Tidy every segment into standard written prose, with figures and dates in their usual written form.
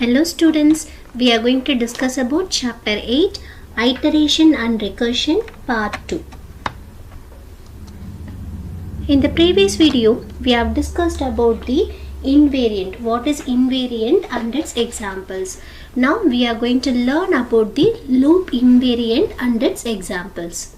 Hello students, we are going to discuss about chapter 8 Iteration and Recursion part 2. In the previous video, we have discussed about the invariant. What is invariant and its examples. Now we are going to learn about the loop invariant and its examples.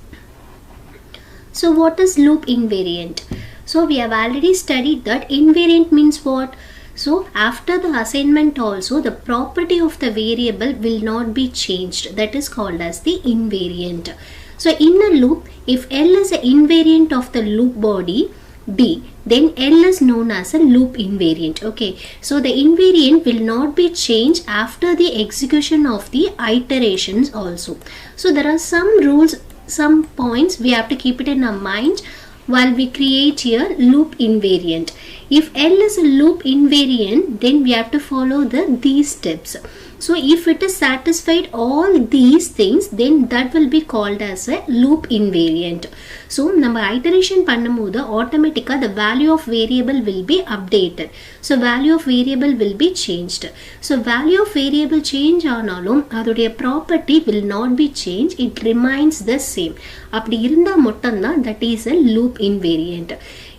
So what is loop invariant? So we have already studied that invariant means what? So after the assignment also the property of the variable will not be changed. That is called as the invariant. So in a loop, if L is an invariant of the loop body B, then L is known as a loop invariant. Okay, so the invariant will not be changed after the execution of the iterations also. So there are some rules, some points we have to keep it in our mind while we create here loop invariant. If L is a loop invariant, then we have to follow these steps. So if it is satisfied all these things, then that will be called as a loop invariant. So நம்ம iteration பண்ணும்போது automatically the value of variable will be updated. So value of variable will be changed. So value of variable change ஆனாலும் அதோடைய property will not be changed. It remains the same. அப்படி இருந்தா மட்டும்தான் that is a loop invariant.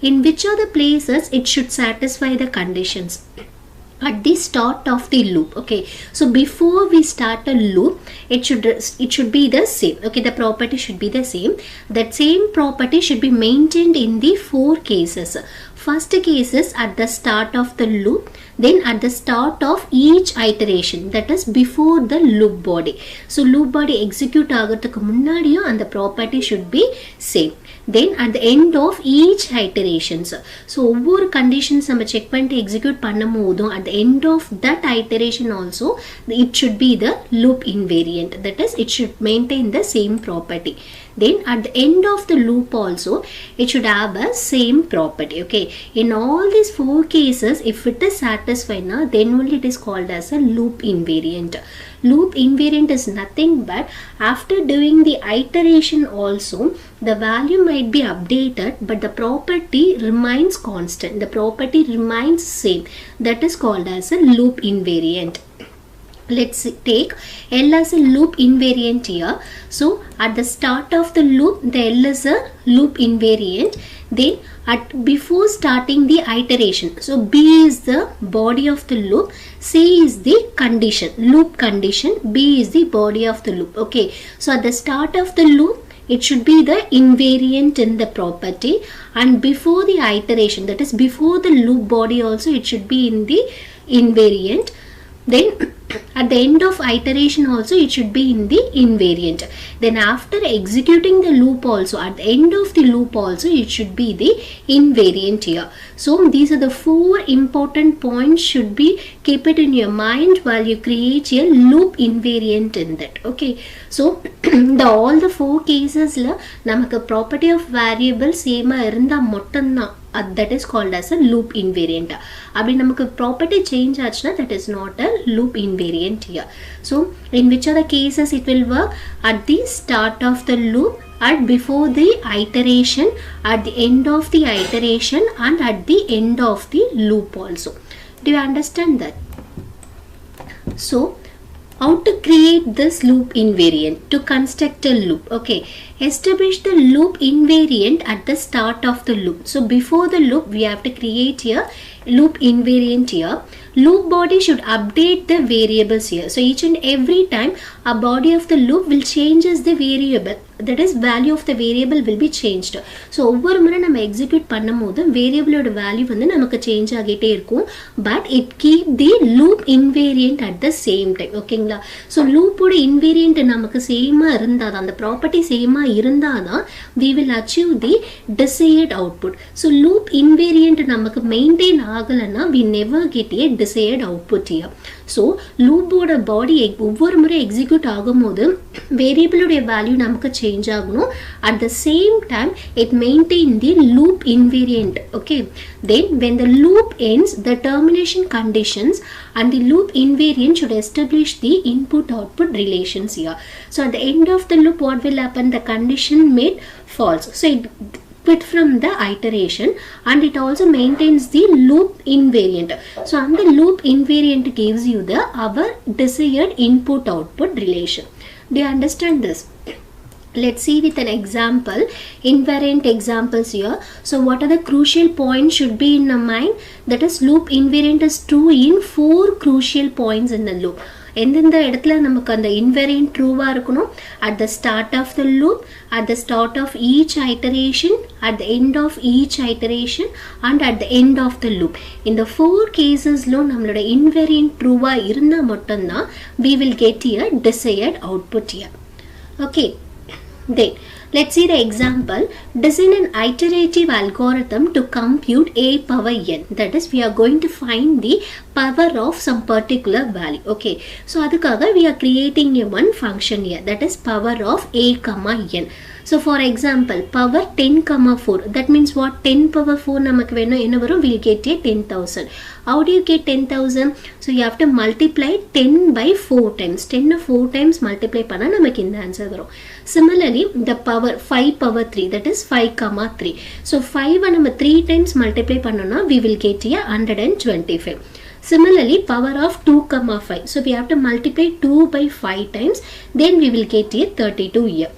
In which are the places it should satisfy the conditions? At the start of the loop. Okay, so before we start a loop, it should be the same. Okay, the property should be the same. That same property should be maintained in the four cases. First case is at the start of the loop, then at the start of each iteration, that is before the loop body. So loop body execute ஆகிறதுக்கு முன்னாடியும் அந்த property should be same. Then at the end of each iterations, so ஒவ்வொரு conditions நம்ம check பண்ணிட்டு execute பண்ணும்போதும் at the end of that iteration also it should be the loop invariant, that is it should maintain the same property. Then at the end of the loop also it should have a same property. Okay, in all these four cases if it is satisfied now, then only it is called as a loop invariant. Loop invariant is nothing but after doing the iteration also the value might be updated but the property remains constant, the property remains same. That is called as a loop invariant. Let's take L as a loop invariant here. So at the start of the loop the L is a loop invariant. Then before starting the iteration, so B is the body of the loop, C is the condition, loop condition, B is the body of the loop. Okay, so at the start of the loop it should be the invariant in the property, and before the iteration, that is before the loop body also it should be in the invariant. Then at the end of iteration also it should be in the invariant. Then after executing the loop also at the end of the loop also it should be the invariant here. So these are the four important points should be keep it in your mind while you create a loop invariant in that. Okay, so all the four cases la namakku property of variable same irundha mottumna that is called as a loop invariant. Abhi namakku property change aachna that is not a loop invariant here. So in which are the cases it will work? At the start of the loop, at before the iteration, at the end of the iteration, and at the end of the loop also. Do you understand that? So how to create this loop invariant? To construct a loop. Okay, establish the loop invariant at the start of the loop. So before the loop we have to create here loop invariant here. Loop body should update the variables here. So each and every time a body of the loop will changes the variable, that is value of the variable will be changed. So ஒவ்வொரு முறை நம்ம execute பண்ணும்போது வேரியபிளோட value வந்து நமக்கு change ஆகிட்டே இருக்கும், but it keep the loop invariant at the same time. ஓகேங்களா, so லூப்போட invariant நமக்கு சேமா இருந்தாதான், அந்த ப்ராப்பர்ட்டி சேமா இருந்தாதான் we will achieve the desired output. So loop invariant நமக்கு மெயின்டைன் ஆகலைன்னா we never get a desired output here. So லூப்போட பாடி ஒவ்வொரு முறை எக்ஸிக்யூட் ஆகும்போது வேரியபிளோட வேல்யூ நமக்கு சேஞ்ச் ஆகணும். At the same time it maintain the loop invariant. Okay, then when the loop ends the termination conditions and the loop invariant should establish the input output relations here. So at the end of the loop what will happen? The condition made false. So it quit from the iteration, and it also maintains the loop invariant. So and the loop invariant gives you the our desired input output relation. Do you understand this? Let's see with an example, invariant examples here. So what are the crucial points should be in the mind? That is, loop invariant is true in 4 crucial points in the loop. எந்தெந்த இடத்துல நமக்கு அந்த invariant ட்ரூவா இருக்கணும்? At the start of the loop, at the start of each iteration, at the end of each iteration, and at the end of the loop. இந்த 4 casesல நம்மளோட invariant ட்ரூவா இருந்தா மட்டும்தான் we will get a desired output here. Okay. Then let's see the example. Design an iterative algorithm to compute a power n. That is, we are going to find the power of some particular value. Okay, so adukkaga we are creating a one function here, that is power of a comma n. So for example, power 10 comma 4, that means what? 10 power 4 namakku venum enna varum? We'll get a 10,000. How do you get 10,000? So you have to multiply 10 by 4 times. 10 4 times multiply panna namakku indha answer varum. Similarly, the power 5 power 3, that is 5 comma 3. So 5 நம்ம 3 times multiply பண்ணோம்னா we will get a 125. Similarly, power of 2 comma 5. So we have to multiply 2 by 5 times, then we will get a 32 here.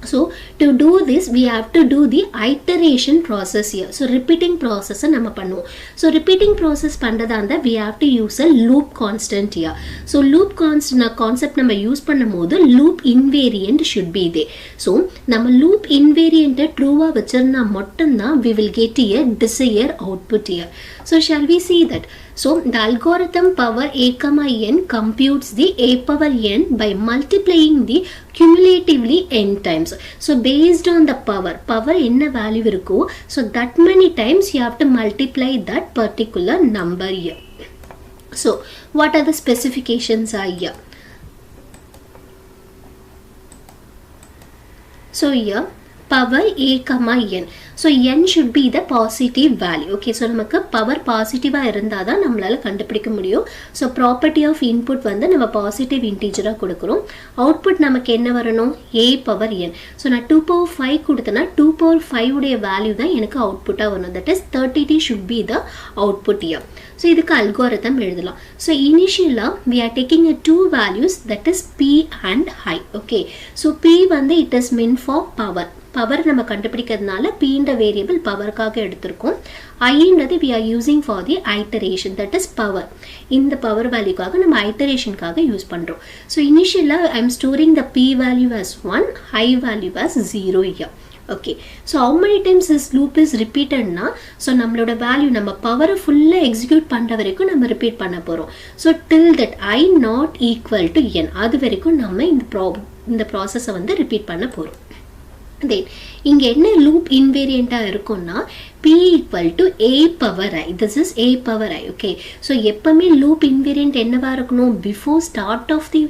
So to do this, we have to do the iteration process here. So repeating process நம்ம பண்ணுவோம். So repeating process பண்றதாண்டா we have to use a loop constant here. So loop constant concept நம்ம use பண்ணும்போது loop invariant should be there. So நம்ம loop invariant ட்ரூவா வச்சிருந்தா மட்டும்தான் we will get a desired output here. So shall we see that? So the algorithm power a comma n computes the a power n by multiplying the cumulatively n times. So based on the power enna value irukko, so that many times you have to multiply that particular number here. So what are the specifications are here? So here power a comma n. So n should be the positive value. Okay, so நமக்கு power positive இருந்தாதான் நம்மளால கண்டுபிடிக்க முடியும். So property of input வந்து நம்ம positive integer கொடுக்கிறோம். Output நமக்கு என்ன வரணும்? a power n. So நான் 2 power 5 கொடுத்தனா 2 power 5 உடைய value தான் எனக்கு output வரணும். That is 30t should be the output here. So இதுக்கு algorithm எழுதலாம். So initially we are taking a two values, that is p and I. Okay, so p வந்து it is meant for power. Power நம்ம கண்டுபிடிக்கிறதுனால p என்ற variable பவர்க்காக எடுத்துருக்கோம். I என்றது we are using for the iteration, that is power. இந்த power வேல்யூக்காக நம்ம ஐட்டரேஷனுக்காக use பண்றோம். So initially I am storing the p value as 1, I value as 0 here. Okay, so how many times this loop is repeated na? So நம்மளோட value நம்ம power full execute பண்ற வரைக்கும் நம்ம repeat பண்ண போறோம். So till that I not equal to n, அது வரைக்கும் நம்ம இந்த process வந்து repeat பண்ண போறோம். Then இங்க என்ன loop invariant இருக்கும்னா p equal to a power I. This is a power I. Okay, so எப்பவுமே loop invariant என்னவா இருக்கணும்? Before start of the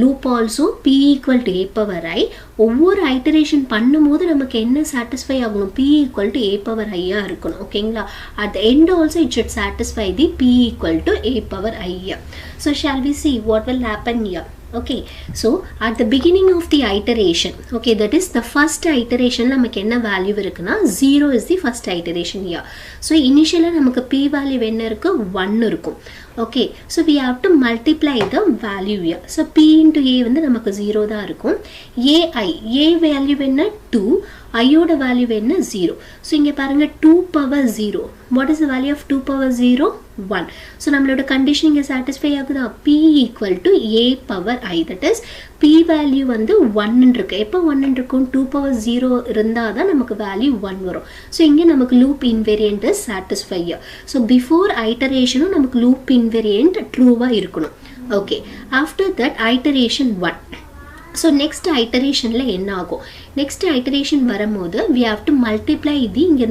loop also p equal to a power I. ஒவ்வொரு iteration பண்ணும்போது நமக்கு என்ன satisfy ஆகணும்? p equal to a power I ஆ இருக்கணும். ஓகேங்களா? At the end also it should satisfy the p equal to a power I here. So shall we see what will happen here? Okay, so at the beginning of the iteration, okay, that is the first iteration நமக்கு என்ன value இருக்குன்னா 0 is the first iteration here. So initially நமக்கு p value என்ன இருக்கு? 1 இருக்கும். Okay, so we have to multiply the value here. So p into a வந்து நமக்கு 0 தான் இருக்கும். a value என்ன? 2, I ஓட value என்ன? 0. So இங்க பாருங்க 2 power 0. What is the value of 2 power 0? 1. So நம்மளோட condition இங்க satisfy ஆகுதா? p equal to a power I. That is p value வந்து 1 இருக்கு. எப்ப 1 இருக்கும்? 2 power 0 இருந்தாதான் நமக்கு value 1 வரும். So இங்க நமக்கு loop invariant is satisfy. So before iteration நமக்கு loop invariant true வா இருக்கணும். Okay, after that iteration 1. So next iteration la enna agum? Next iteration வரும்போது we have to multiply the இங்க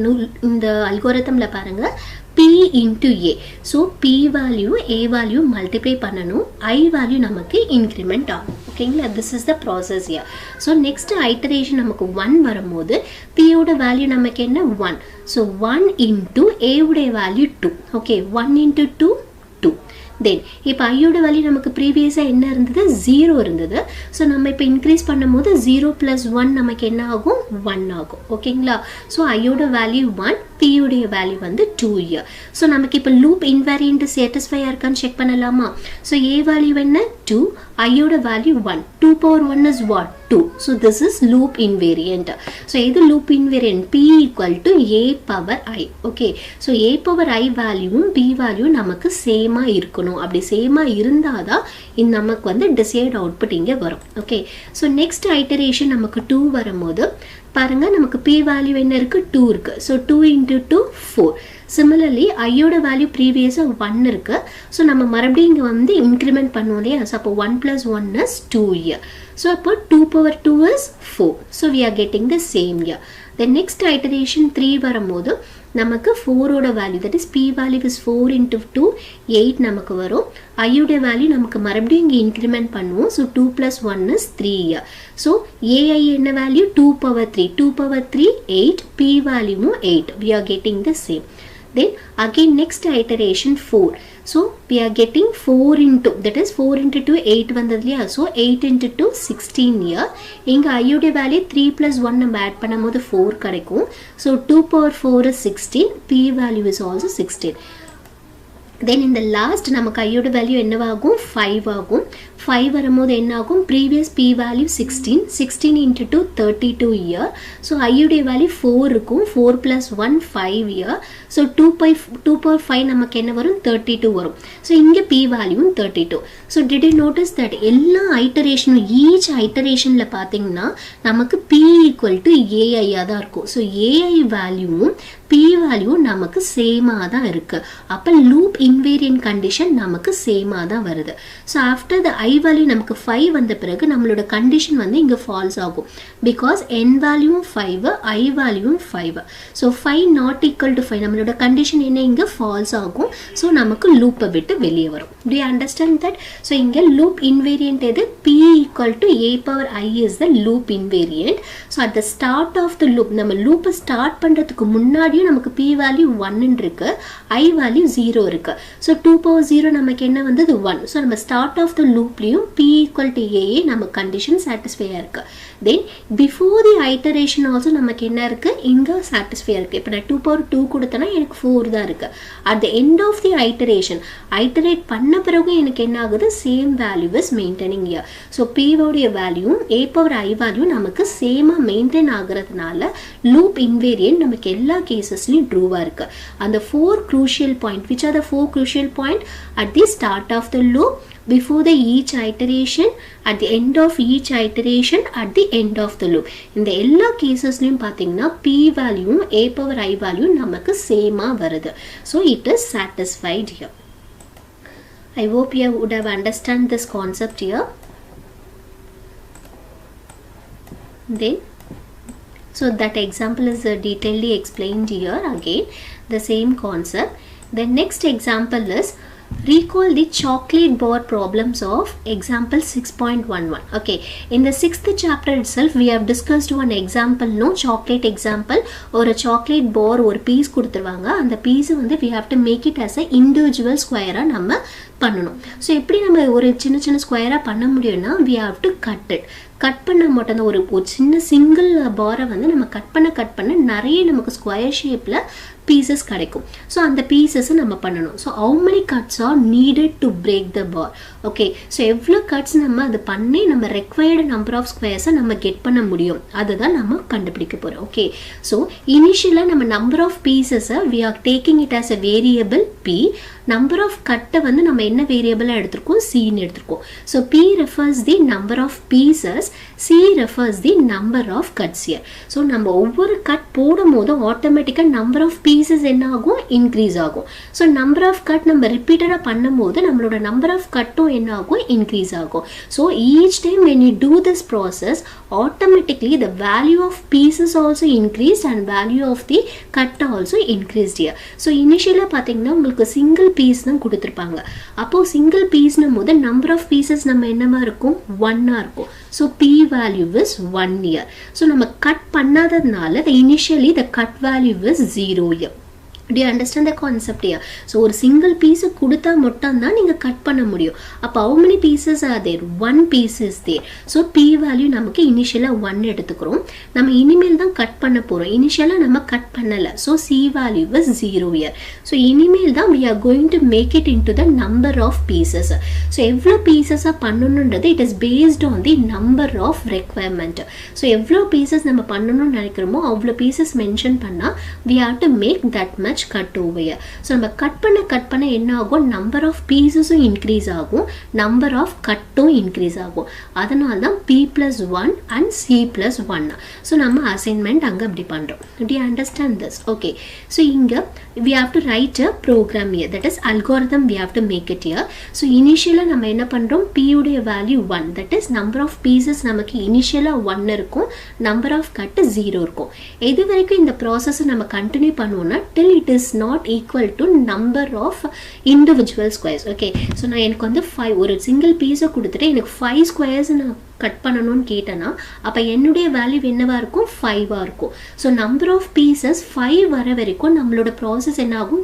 இந்த algorithm la பாருங்க p into a. So p value a value multiply பண்ணனும், I value நமக்கு increment ஆகும். ஓகேங்களா? This is the process here. So next iteration நமக்கு 1 வரும்போது p ஓட value நமக்கு என்ன? 1. So 1 into a ஓட value 2. Okay, 1 into 2 2. தென் இப்போ ஐயோட வேல்யூ நமக்கு ப்ரீவியஸாக என்ன இருந்தது 0 இருந்தது. ஸோ நம்ம இப்போ இன்க்ரீஸ் பண்ணும்போது 0 + 1 நமக்கு என்ன ஆகும் 1 ஆகும். ஓகேங்களா? ஸோ ஐயோட வேல்யூ 1, பியோடைய வேல்யூ வந்து 2 இயர். ஸோ நமக்கு இப்போ லூப் இன்வேரியன்ட் சாட்டிஸ்ஃபை இருக்கான்னு செக் பண்ணலாமா? ஸோ ஏ வேல்யூ என்ன 2, ஐயோட value 1, 2 power 1 is what 2. So this is loop invariant. So இது loop invariant p equal to a power i. Okay, so a power i value p value நமக்கு சேமா இருக்கணும். அப்படி சேமா இருந்தாதான் இந்த நமக்கு வந்து desired output இங்க வரும். Okay, so next iteration நமக்கு 2 வரும்போது பாருங்க நமக்கு p value என்ன இருக்கு 2 இருக்கு. So 2 into 2 4. Similarly ஐயோட வேல்யூ ப்ரீவியஸா 1 இருக்கு. ஸோ நம்ம மறுபடியும் இங்கே வந்து இன்க்ரிமெண்ட் பண்ணுவோம் இல்லையா? ஸோ அப்போ 1 + 1 is 2 இயர். ஸோ அப்போ 2 power 2 is 4. So we are getting the same year. The next iteration 3 வரும்போது நமக்கு 4 ஓட value, that is p value is 4 into 2 8 நமக்கு வரும். ஐயோட வேல்யூ நமக்கு மறுபடியும் இங்கே இன்க்ரிமெண்ட் பண்ணுவோம். So 2 + 1 is 3 year. So ai என்ன வேல்யூ 2 power 3, 2 power 3 8, p வேல்யூவும் 8. We are getting the same. Then again next iteration 4. So we are getting 4 into, that is 4 into 2 8 வந்ததுலையா? So 8 into 2 16 year. இங்க ஐயோட value 3 + 1 நம்ம add பண்ணும்போது 4 கிடைக்கும். So 2 power 4 is 16, p value is also 16. Then in the last நமக்கு ஐயோட value என்னவாகும் 5 ஆகும். 5 வரும்போது என்ன ஆகும்? Previous p value 16, 16 into 2 32 year. So ஐயோடைய வேல்யூ 4 இருக்கும். 4 + 1 5 இயர். ஸோ 2 power 5 நமக்கு என்ன வரும் 32 வரும். ஸோ இங்கே p value 32. So did you notice that எல்லா ஐட்டரேஷனும் ஈச் ஐட்டரேஷனில் பார்த்தீங்கன்னா நமக்கு p equal to ai தான் இருக்கும். ஸோ ai வேல்யூவும் p வேல்யூ நமக்கு சேமாக தான் இருக்கு. அப்போ லூப் இன்வேரியன்ட் கண்டிஷன் நமக்கு சேமாக தான் வருது. So after the i value நமக்கு 5 வந்த பிறகு நம்மளோட கண்டிஷன் வந்து இங்கே ஃபால்ஸ் ஆகும். பிகாஸ் n வேல்யூவும் 5, i வேல்யூவும் 5. ஸோ 5 not equal to 5 நம்மளோட கண்டிஷன் என்ன இங்கே ஃபால்ஸ் ஆகும். ஸோ நமக்கு லூப்பை விட்டு வெளியே வரும். Do you understand that? So இங்கே லூப் இன்வேரியன்ட் எது? p equal to a power i is the loop invariant. So at the start of the loop நம்ம லூப்பை ஸ்டார்ட் பண்ணுறதுக்கு முன்னாடியும் நமக்கு p வேல்யூ 1 இருக்கு, i வேல்யூ 0 இருக்கு. ஸோ 2 power 0 நமக்கு என்ன வந்தது 1. ஸோ நம்ம ஸ்டார்ட் ஆஃப் த லூப்லையும் p equal to a நம்ம கண்டிஷன் சாட்டிஸ்ஃபையாக இருக்கு. Then before the iteration also நமக்கு என்ன இருக்கு இங்கே சாட்டிஸ்ஃபையாக இருக்கு. இப்போ நான் 2 power 2 கொடுத்தேன்னா எனக்கு 4 தான் இருக்கு. At the end of the iteration iterate பண்ண பிறகு எனக்கு என்ன ஆகுது? Same value is maintaining here. So p உடைய value a power i value நமக்கு சேமாக மெயின்டைன் ஆகுறதுனால லூப் இன்வேரியன்ட் நமக்கு எல்லா கேசஸ்லையும் ட்ரூவாக இருக்கு. அந்த 4 crucial point, which are the 4 crucial point? At the start of the loop, before the each iteration, at the end of each iteration, at the end of the loop. இந்த எல்லா கேசஸ்லையும் பார்த்தீங்கன்னா p value a power i value நமக்கு சேமாக வருது. So it is satisfied here. I hope you would have understand this concept here. Then so that example is detailedly explained here. Again the same concept. The next example is recall the chocolate bar problems of example 6.11. Okay, in the 6th chapter itself we have discussed one example, no chocolate example. or a chocolate bar or piece கொடுத்துருவாங்க. அந்த piece வந்து we have to make it as a individual square நம்ம பண்ணணும். So எப்படி நம்ம ஒரு சின்ன சின்ன ஸ்கொயராக பண்ண முடியும்னா we have to cut it. Cut பண்ண மட்டும்தான் ஒரு சின்ன சிங்கிள் பாரை வந்து நம்ம கட் பண்ண நிறைய நமக்கு ஸ்கொயர் ஷேப்பில் பீசஸ் கிடைக்கும். ஸோ அந்த பீசஸை நம்ம பண்ணணும். So how many cuts are needed to break the bar? Okay, so எவ்வளோ கட்ஸ் நம்ம அது பண்ணி நம்ம ரெக்வயர்டு நம்பர் ஆஃப் ஸ்கொயர்ஸை நம்ம கெட் பண்ண முடியும், அதுதான் நம்ம கண்டுபிடிக்க போகிறோம். ஓகே, ஸோ இனிஷியலாக நம்ம நம்பர் ஆஃப் பீசஸை we are taking it as a variable P. Number of கட்டை வந்து நம்ம என்ன வேரியபிளாக எடுத்திருக்கோம்? சின்னு எடுத்திருக்கோம். So P refers the number of pieces, C refers the number of cuts year. So நம்ம ஒவ்வொரு கட் போடும் போதும் ஆட்டோமேட்டிக்காக நம்பர் ஆஃப் பீசஸ் என்ன ஆகும்? இன்க்ரீஸ் ஆகும். ஸோ நம்பர் ஆஃப் கட் நம்ம ரிப்பீட்டடாக பண்ணும்போது நம்மளோட நம்பர் ஆஃப் கட்டும் என்ன ஆகும்? இன்க்ரீஸ் ஆகும். So each time when you do this process, automatically the value of pieces also increased and value of the cut also increased here. So இனிஷியலாக பார்த்தீங்கன்னா உங்களுக்கு சிங்கிள் பீஸ் தான் கொடுத்துருப்பாங்க. அப்போது சிங்கிள் பீஸ்னும் போது நம்பர் ஆஃப் பீசஸ் நம்ம என்னவா இருக்கும்? 1 இருக்கும். So p value is 1 here. So நம்ம cut பண்ணாததுனால initially the cut value is 0 here. Do you understand the concept here? So ஒரு single piece கொடுத்தா மட்டும் தான் நீங்க கட் பண்ண முடியும். அப்ப how many pieces are there? One piece is there. So p value நமக்கு இனிஷியலா 1 எடுத்துக்கிறோம். நம்ம இனிமேல் தான் கட் பண்ண போறோம். இனிஷியலா நம்ம கட் பண்ணல. So c value was 0 here. So இனிமேல் தான் we are going to make it into the number of pieces. So எவ்வளவு pieces பண்ணனும்ன்றது it is based on the number of requirement. So எவ்வளவு pieces நம்ம பண்ணனும்னு நினைக்கிறோமோ அவ்வளவு pieces mention பண்ணா we have to make that much cut over here. So நம்ம cut பண்ண என்ன ஆகும், number of pieces increase ஆகும், number of cutடும் increase ஆகும். அதனால தான் p plus 1 and c plus 1. So நம்ம assignment அங்க அப்படி பண்றோம். Do you understand this? Okay. So இங்க we have to write a program here, that is algorithm we have to make it here. So initially நம்ம என்ன பண்றோம், p உடைய value 1, that is number of pieces நமக்கு initially 1 இருக்கும், number of cut 0 இருக்கும். எது வரைக்கும் இந்த process நம்ம continue பண்ணுவோம்னா till it is not equal to number of individual squares. Okay, so நான் எனக்கு வந்து 5 ஒரு single piece கொடுத்துட்டு எனக்கு 5 squares நான் கட் பண்ணணும்னு கேட்டனா அப்ப என்னுடைய வேல்யூ என்னவா இருக்கும், 5 ஆ இருக்கும். சோ நம்பர் ஆஃப் பீசஸ் 5 வர வரைக்கும் நம்மளோட process என்ன ஆகும்,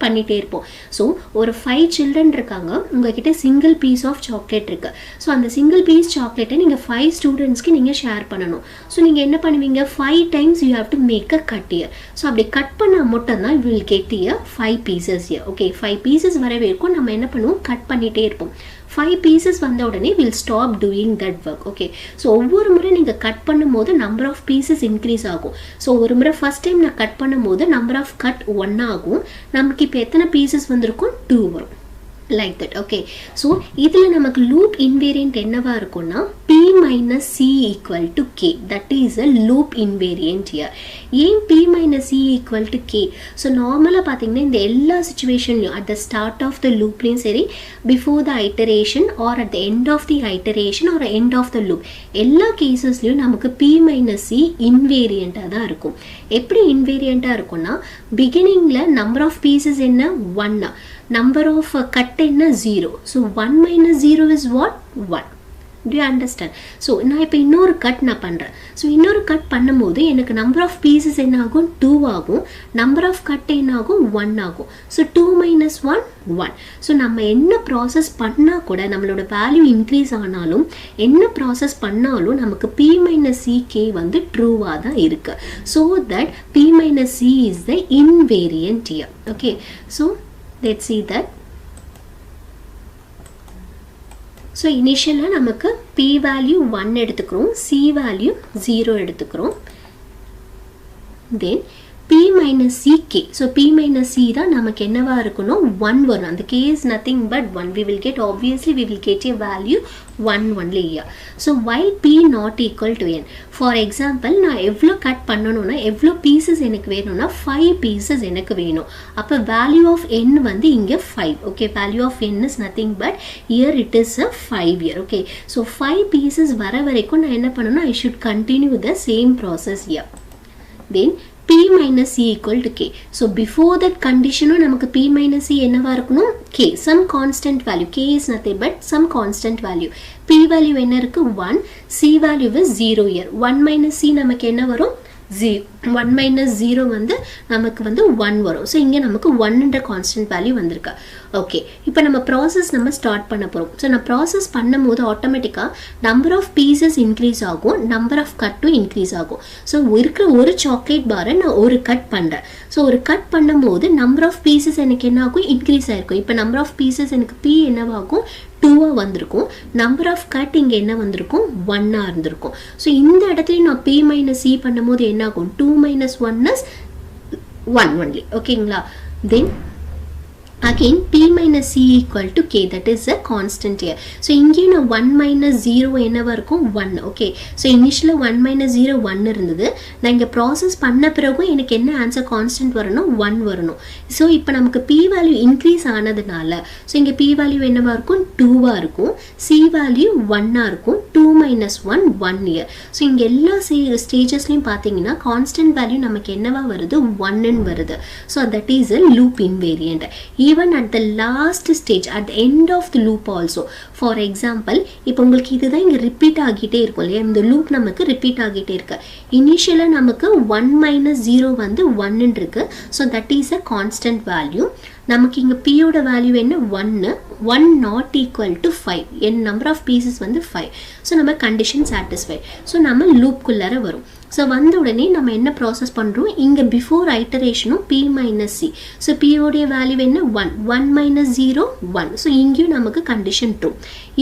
பண்ணிட்டே இருப்போம். ஸோ ஒரு 5 சில்ட்ரன் இருக்காங்க, உங்ககிட்ட சிங்கிள் பீஸ் ஆஃப் சாக்லேட் இருக்கு. ஸோ அந்த சிங்கிள் பீஸ் சாக்லேட்டை நீங்கள் 5 ஸ்டூடெண்ட்ஸ்க்கு நீங்கள் ஷேர் பண்ணணும். ஸோ நீங்கள் என்ன பண்ணுவீங்க, 5 times you have to make a cut here. So அப்படி கட் பண்ணால் மட்டும்தான் you will get here 5 pieces here. Okay, 5 pieces வர வரைக்கும் நம்ம என்ன பண்ணுவோம், கட் பண்ணிட்டே இருப்போம். 5 pieces வந்த உடனே will stop doing that work. Okay, so ஒவ்வொரு முறை நீங்க கட் பண்ணும்போது number of pieces increase ஆகும். so ஒரு முறை first time நான் கட் பண்ணும்போது number of cut 1 ஆகும், நமக்கு இப்போ எத்தனை pieces வந்திருக்கும், 2 வரும். like that. Okay, so இதுல நமக்கு loop invariant என்னவா இருக்கும்னா p minus c equal to k, that is a loop invariant here. ஏன் p minus c equal to k? so நார்மலா பாத்தீங்கன்னா இந்த எல்லா சிச்சுவேஷன்லயும் at the start of the loopலயும் சரி, before the iteration or at the end of the iteration or end of the loop, எல்லா கேசஸ்லயும் நமக்கு p minus c invariant தான் இருக்கும். எப்படி invariant இருக்கும்னா beginningல number of pieces என்ன, 1, number of cut என்ன, 0. so 1 minus 0 is what, 1. do you understand? so நான் இப்போ இன்னொரு கட் நான் பண்றேன். so இன்னொரு கட் பண்ணும்போது எனக்கு number of pieces என்ன ஆகும், 2 ஆகும், number of cut என்ன ஆகும், 1 ஆகும். so 2 minus 1, 1. so நம்ம என்ன ப்ராசஸ் பண்ணா கூட நம்மளோட வேல்யூ இன்க்ரீஸ் ஆனாலும் என்ன ப்ராசஸ் பண்ணாலும் நமக்கு p minus ck வந்து ட்ரூவா தான் இருக்கு. so that p minus c is the invariant here. okay, so let's see that. so initially நமக்கு p value 1 எடுத்துக்கிறோம், c value 0 எடுத்துக்கிறோம், then p minus ck. so p minus c தான் நமக்கு என்னவா இருக்கணும், 1 வரும். அந்த k is nothing but 1. we will get, obviously we will get a value 1 only here. so why p not equal to n? for example நான் எவ்வளோ cut பண்ணணும்னா எவ்வளோ pieces எனக்கு வேணும்னா 5 pieces எனக்கு வேணும். அப்போ value of n வந்து இங்கே 5. okay, value of n is nothing but here it is a 5 here. okay, so 5 pieces வர வரைக்கும் நான் என்ன பண்ணணும்னா I should continue the same process here. then p minus c equal to k. so before that condition நமக்கு p minus c என்னவா இருக்கணும், k, some constant value. k is nothing but some constant value. p value என்ன இருக்கு, 1, c value is 0 here. 1 minus c நமக்கு என்ன வரும், 0. 1 minus 0 வந்து நமக்கு வந்து 1 வரும். so இங்க நமக்கு 1 என்ற கான்ஸ்டன்ட் வேல்யூ வந்திருக்கு. ஓகே, இப்போ நம்ம ப்ராசஸ் நம்ம ஸ்டார்ட் பண்ண போறோம். so நான் ப்ராசஸ் பண்ணும்போது ஆட்டோமேட்டிக்கா நம்பர் ஆஃப் பீசஸ் இன்க்ரீஸ் ஆகும், நம்பர் ஆஃப் கட்டும் இன்க்ரீஸ் ஆகும். ஸோ இருக்கிற ஒரு சாக்லேட் பாரை நான் ஒரு கட் பண்றேன். ஸோ ஒரு கட் பண்ணும்போது நம்பர் ஆஃப் பீசஸ் எனக்கு என்ன ஆகும், இன்க்ரீஸ் ஆயிருக்கும். இப்போ நம்பர் ஆஃப் பீசஸ் எனக்கு p என்னவாகும், 2 வந்திருக்கும். நம்பர் ஆஃப் கட் இங்க என்ன வந்திருக்கும், 1 இருந்திருக்கும். ஸோ இந்த இடத்துல நான் p minus c பண்ணும்போது என்ன ஆகும், 2 minus 1 is 1 only. ஓகேங்களா? then again p minus c equal to k, that is a constant here. so இங்கே நான் 1 minus 0 என்னவா இருக்கும், 1. okay, so initially 1 minus 0 1 இருந்தது. நான் இங்க process பண்ண பிறகு எனக்கு என்ன ஆன்சர் கான்ஸ்டன்ட் வரணும், 1 வரணும். so இப்போ நமக்கு p value increase ஆனதுனால so இங்க p value என்னவா இருக்கும், 2 இருக்கும், c value 1 இருக்கும், 2 minus 1 1 here. so இங்க எல்லா ஸ்டேஜஸ்லயும் பாத்தீங்கன்னா கான்ஸ்டன்ட் வேல்யூ நமக்கு என்னவா வருது, 1 ன்னு வருது. so that is a loop invariant. even at the last stage, at the end of the loop also. For example, இப்போ உங்களுக்கு இதுதான் இங்க ரிப்பீட் ஆகிட்டே இருக்கும் இல்லையா, இந்த லூப் நமக்கு ரிப்பீட் ஆகிட்டே இருக்கு. இனிஷியலா நமக்கு 1 minus 0 வந்து 1 இருக்கு. So that is a constant value. நமக்கு இங்க p ஓட வேல்யூ என்ன 1 not equal to 5. And number of pieces வந்து 5. ஸோ நம்ம கண்டிஷன் சாட்டிஸ்ஃபை. ஸோ நம்ம லூப்குள்ளார வரும். ஸோ வந்த உடனே நம்ம என்ன ப்ராசஸ் பண்ணுறோம், இங்கே பிஃபோர் ஐட்டரேஷனும் p minus C. So p ஓடைய வேல்யூ என்ன 1 மைனஸ் 0 1. ஸோ இங்கேயும் நமக்கு கண்டிஷன் ட்ரூ.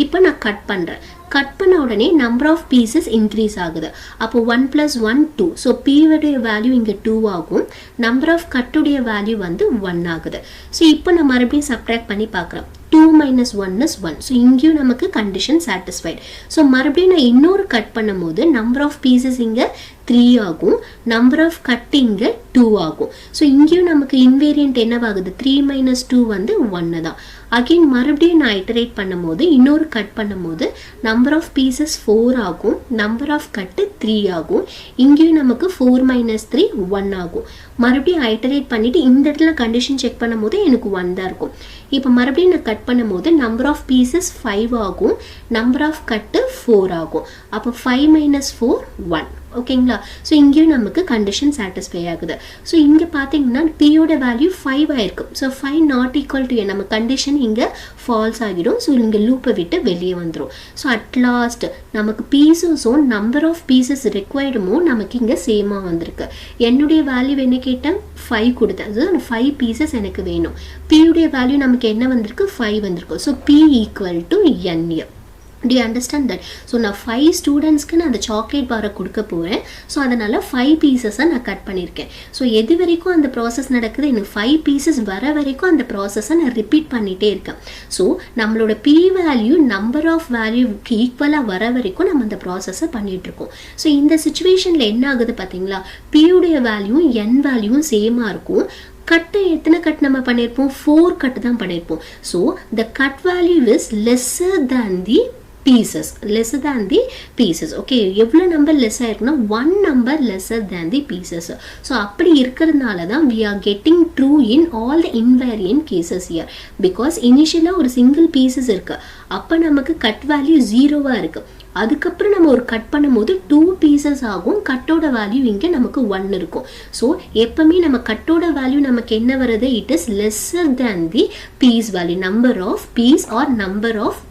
இப்போ நான் கட் பண்ணுறேன். கட் பண்ண உடனே நம்பர் ஆஃப் பீசஸ் இன்க்ரீஸ் ஆகுது. அப்போ 1 + 1 2. ஸோ p உடைய வேல்யூ இங்கே 2 ஆகும். நம்பர் ஆஃப் கட்டுடைய வேல்யூ வந்து 1 ஆகுது. ஸோ இப்போ நான் மறுபடியும் சப்ட்ராக்ட் பண்ணி பார்க்குறேன். 2 minus 1 is 1. ஸோ இங்கேயும் நமக்கு கண்டிஷன் சாட்டிஸ்ஃபைட். ஸோ மறுபடியும் நான் இன்னொரு கட் பண்ணும்போது நம்பர் ஆஃப் பீசஸ் இங்கே 3 ஆகும். நம்பர் ஆஃப் கட் இங்கே 2 ஆகும். ஸோ இங்கேயும் நமக்கு இன்வேரியன்ட் என்னவாகுது, 3 minus 2 வந்து 1 தான். அகெயின் மறுபடியும் நான் ஐட்டரேட் பண்ணும்போது இன்னொரு கட் பண்ணும்போது நம்பர் ஆஃப் பீசஸ் 4 ஆகும். நம்பர் ஆஃப் கட்டு 3 ஆகும். இங்கேயும் நமக்கு 4 minus 3 1 ஆகும். மறுபடியும் ஐட்டரேட் பண்ணிட்டு இந்த இடத்துல கண்டிஷன் செக் பண்ணும்போது எனக்கு 1 தான் இருக்கும். இப்போ மறுபடியும் நான் கட் பண்ணும்போது நம்பர் ஆஃப் பீசஸ் 5 ஆகும். நம்பர் ஆஃப் கட்டு 4 ஆகும். அப்போ 5 minus 4 1. ஓகேங்களா. ஸோ இங்கேயும் நமக்கு கண்டிஷன் சாட்டிஸ்ஃபை ஆகுது. ஸோ இங்கே பார்த்தீங்கன்னா பியோட வேல்யூ 5 ஆயிருக்கு. ஸோ 5 நாட் ஈக்குவல் டு நம்ம கண்டிஷன் இங்கே ஃபால்ஸ் ஆகிடும். ஸோ இங்கே லூப்பை விட்டு வெளியே வந்துடும். ஸோ அட்லாஸ்ட் நமக்கு பீசஸும் நம்பர் ஆஃப் பீசஸ் ரெக்வயர்டுமோ நமக்கு இங்கே சேமாக வந்திருக்கு. என்னுடைய வேல்யூ என்ன கேட்டேன், 5 கொடுத்தேன். ஸோ 5 பீசஸ் எனக்கு வேணும். பியுடைய வேல்யூ நமக்கு என்ன வந்திருக்கு, 5 வந்திருக்கு. So p equal to n. Do you understand that? So நான் 5 ஸ்டூடெண்ட்ஸ்க்கு நான் அந்த சாக்லேட் பாரை கொடுக்க போகிறேன். ஸோ அதனால் 5 பீசஸை நான் கட் பண்ணியிருக்கேன். ஸோ எது வரைக்கும் அந்த ப்ராசஸ் நடக்குது, எனக்கு 5 பீசஸ் வர வரைக்கும் அந்த ப்ராசஸை நான் ரிப்பீட் பண்ணிகிட்டே இருக்கேன். ஸோ நம்மளோட p வேல்யூ நம்பர் ஆஃப் வேல்யூக்கு ஈக்குவலாக வர வரைக்கும் நம்ம அந்த ப்ராசஸை பண்ணிகிட்ருக்கோம். ஸோ இந்த சுச்சுவேஷனில் என்ன ஆகுது பார்த்தீங்களா, பியுடைய வேல்யூவும் n வேல்யூவும் சேமாக இருக்கும். கட்டு எத்தனை கட் நம்ம பண்ணியிருப்போம், 4 கட்டு தான் பண்ணியிருப்போம். So the cut value is lesser than the pieces, lesser than the pieces. okay, எவ்வளோ நம்பர் லெஸ் ஆயிருக்குன்னா 1 number lesser than the pieces. So அப்படி இருக்கிறதுனால தான் we are getting true in all the invariant cases here, because இனிஷியலாக ஒரு single pieces இருக்கு. அப்போ நமக்கு கட் வேல்யூ 0வா இருக்கு. அதுக்கப்புறம் நம்ம ஒரு கட் பண்ணும்போது 2 பீசஸ் ஆகும். கட்டோட வேல்யூ இங்கே நமக்கு 1 இருக்கும். ஸோ எப்பவுமே நம்ம கட்டோட வேல்யூ நமக்கு என்ன வருது, it is lesser than the piece value, number of piece or number of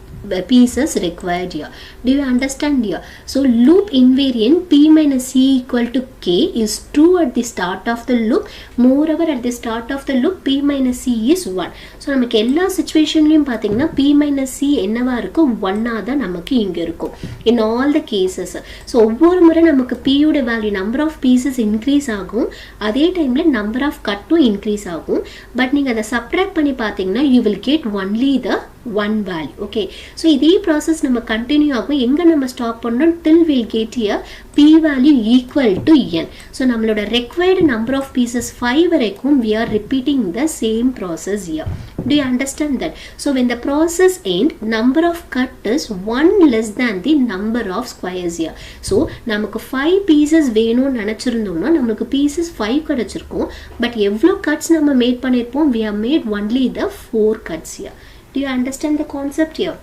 pieces required here. Do you understand here? So loop invariant p minus c equal to k is true at the start of the loop. Moreover, at the start of the loop p minus c is 1. So நமக்கு எல்லா சிச்சுவேஷன்லையும் பார்த்தீங்கன்னா p minus c என்னவா இருக்கும், 1 தான் நமக்கு இங்கே இருக்கும் in all the cases. So ஒவ்வொரு முறை நமக்கு p யோட value number of pieces increase ஆகும். அதே டைமில் நம்பர் ஆஃப் கட்டும் இன்க்ரீஸ் ஆகும். பட் நீங்கள் அதை சப்ட்ராக்ட் பண்ணி பார்த்தீங்கன்னா you will get only the 1 value. okay, so இதே ப்ராசஸ் நம்ம கண்டினியூ ஆகும். எங்கே நம்ம ஸ்டாப் பண்ணோம், till we'll get here p value equal to n. So நம்மளோட required number of pieces 5 வரைக்கும் we are repeating the same process here. Do you understand that? So when the process end, number of cut is 1 less than the number of squares here. So நமக்கு 5 pieces வேணும்னு நினச்சிருந்தோம்னா நமக்கு pieces 5 கிடைச்சிருக்கும். But எவ்வளோ cuts நம்ம mat பண்ணியிருப்போம், we have made only the 4 cuts here. Do you understand the concept here?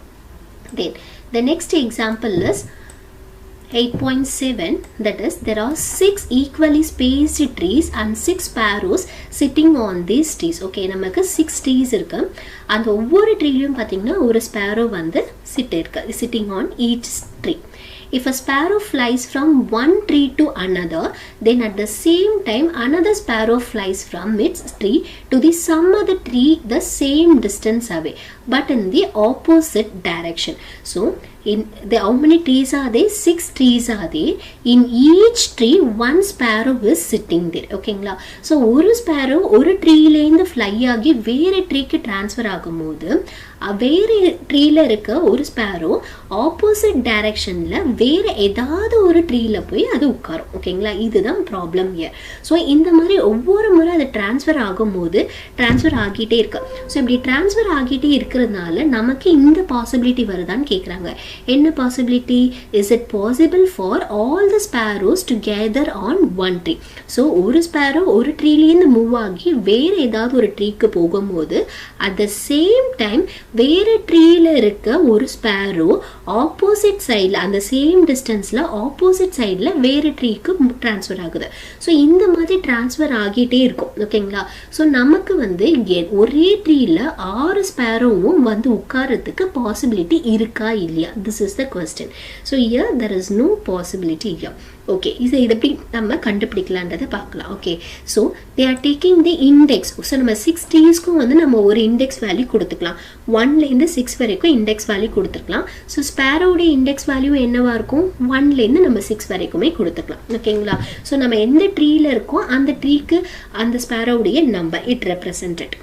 Then the next example is 8.7, that is there are 6 equally spaced trees and 6 sparrows sitting on these trees. okay, நமக்கு 6 trees இருக்கு. அந்த ஒவ்வொரு ட்ரீலையும் பார்த்தீங்கன்னா ஒரு Sparrow வந்து sitting on each tree. If a sparrow flies from one tree to another, then at the same time another sparrow flies from its tree to the some other tree the same distance away, but in the opposite direction. So in the how many trees are there, 6 trees are there. In each tree one sparrow is sitting there. ஓகேங்களா. So ஒரு Sparrow ஒரு ட்ரீலேருந்து fly ஆகி வேறு ட்ரீக்கு transfer ஆகும்போது வேறு ட்ரீல இருக்க ஒரு Sparrow opposite டைரக்ஷன்ல வேற ஏதாவது ஒரு ட்ரீல போய் அது உட்காரும். ஓகேங்களா, இதுதான் ப்ராப்ளம் இயர். ஸோ இந்த மாதிரி ஒவ்வொரு முறை அது டிரான்ஸ்ஃபர் ஆகும்போது டிரான்ஸ்ஃபர் ஆகிட்டே இருக்கு. ஸோ இப்படி டிரான்ஸ்ஃபர் ஆகிட்டே இருக்கிறதுனால நமக்கு இந்த பாசிபிலிட்டி வருதான்னு கேட்குறாங்க. என்ன possibility? Is it possible for all the sparrows to gather on one tree? So ஒரு ஸ்பேரோ ஒரு ட்ரீலேருந்து மூவ் ஆகி வேறு ஏதாவது ஒரு ட்ரீக்கு போகும்போது அட் த சேம் டைம் வேறு ட்ரீல இருக்க ஒரு ஸ்பேரோ ஆப்போசிட் சைடில் அந்த சேம் டிஸ்டன்ஸில் ஆப்போசிட் சைடில் வேறு ட்ரீக்கு ட்ரான்ஸ்ஃபர் ஆகுது. ஸோ இந்த மாதிரி ட்ரான்ஸ்ஃபர் ஆகிட்டே இருக்கும். ஓகேங்களா, ஸோ நமக்கு வந்து ஒரே ட்ரீல 6 ஸ்பேரோவும் வந்து உட்காரத்துக்கு பாசிபிலிட்டி இருக்கா இல்லையா? This is the question. So here there is no possibility here. Okay, இது எப்படி நம்ம கண்டுபிடிக்கலான்றதை பார்க்கலாம். Okay, so they are taking the index. So நம்ம 6 ட்ரீஸ்க்கும் வந்து நம்ம ஒரு இண்டெக்ஸ் வேல்யூ கொடுத்துக்கலாம். 1லேருந்து 6 வரைக்கும் இண்டெக்ஸ் வேல்யூ கொடுத்துருக்கலாம். ஸோ ஸ்பேரோடைய இண்டெக்ஸ் வேல்யூ என்னவா இருக்கும்? 1லேருந்து நம்ம 6 வரைக்குமே கொடுத்துக்கலாம். ஓகேங்களா, ஸோ நம்ம எந்த ட்ரீல இருக்கோம் அந்த ட்ரீக்கு அந்த ஸ்பேரோடைய number it represented.